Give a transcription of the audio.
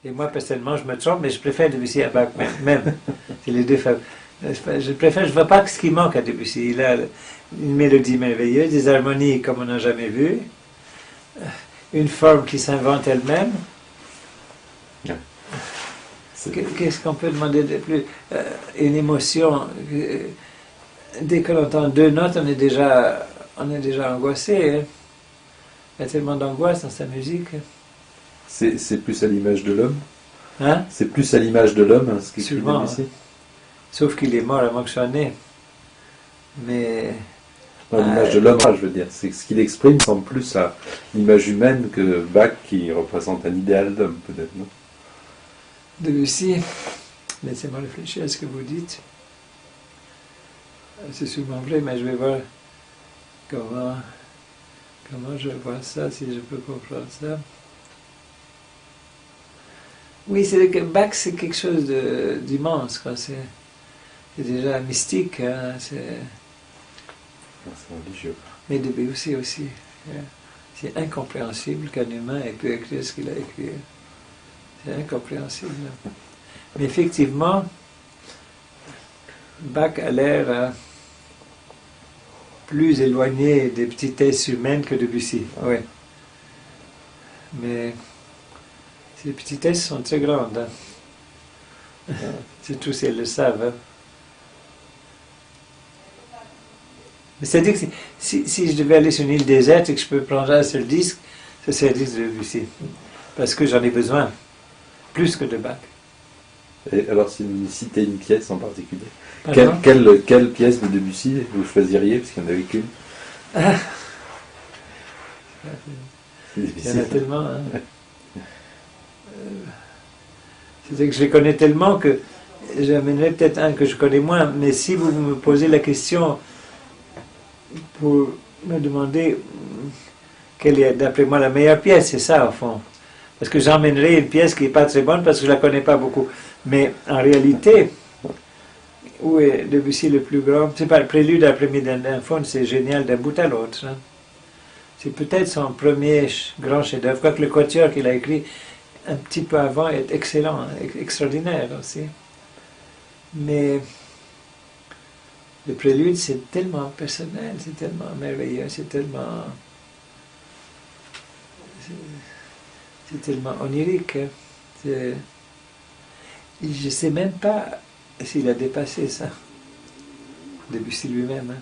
Et moi, personnellement, je me trompe, mais je préfère Debussy à Bach même. C'est les deux faveurs. Je préfère, je ne vois pas ce qui manque à Debussy. Il a une mélodie merveilleuse, des harmonies comme on n'a jamais vu, une forme qui s'invente elle-même. Qu'est-ce qu'on peut demander de plus? Une émotion. Dès qu'on entend deux notes, on est déjà angoissé. Hein? Il y a tellement d'angoisse dans sa musique. C'est plus à l'image de l'homme. Hein? C'est plus à l'image de l'homme, ce qu'écrit Sûrement. Debussy. Sauf qu'il est mort avant que je sois né. Mais. Non, l'image de l'homme, je veux dire, c'est ce qu'il exprime semble plus à l'image humaine que Bach qui représente un idéal d'homme, peut-être, non? Debussy, laissez-moi réfléchir à ce que vous dites. C'est souvent vrai, mais je vais voir comment je vois ça, si je peux comprendre ça. Oui, c'est que Bach, c'est quelque chose d'immense, quoi. C'est déjà mystique, hein, c'est religieux. Mais Debussy aussi. C'est incompréhensible qu'un humain ait pu écrire ce qu'il a écrit. C'est incompréhensible. Mais effectivement, Bach a l'air plus éloigné des petitesses humaines que Debussy. Oui. Mais ces petitesses sont très grandes. Hein. Surtout si elles le savent. Hein. C'est-à-dire que si je devais aller sur une île déserte et que je peux prendre un seul disque, ce serait le disque de Debussy. Parce que j'en ai besoin. Plus que de Bach. Et alors, si vous citez une pièce en particulier, quelle pièce de Debussy vous choisiriez, parce qu'il n'y en avait qu'une? Ah. Il y en a tellement. Hein. C'est-à-dire que je les connais tellement que j'amènerais peut-être un que je connais moins, mais si vous me posez la question pour me demander quelle est d'après moi la meilleure pièce, c'est ça au fond. Parce que j'emmènerai une pièce qui n'est pas très bonne parce que je ne la connais pas beaucoup. Mais en réalité, où est Debussy le plus grand? C'est pas le prélude à la première d'un fond, c'est génial d'un bout à l'autre. Hein. C'est peut-être son premier grand chef-d'œuvre, quoique le quatuor qu'il a écrit un petit peu avant est excellent, hein, extraordinaire aussi. Mais le prélude, c'est tellement personnel, c'est tellement merveilleux, c'est tellement onirique. Hein. Je ne sais même pas s'il a dépassé ça, Debussy lui-même. Hein.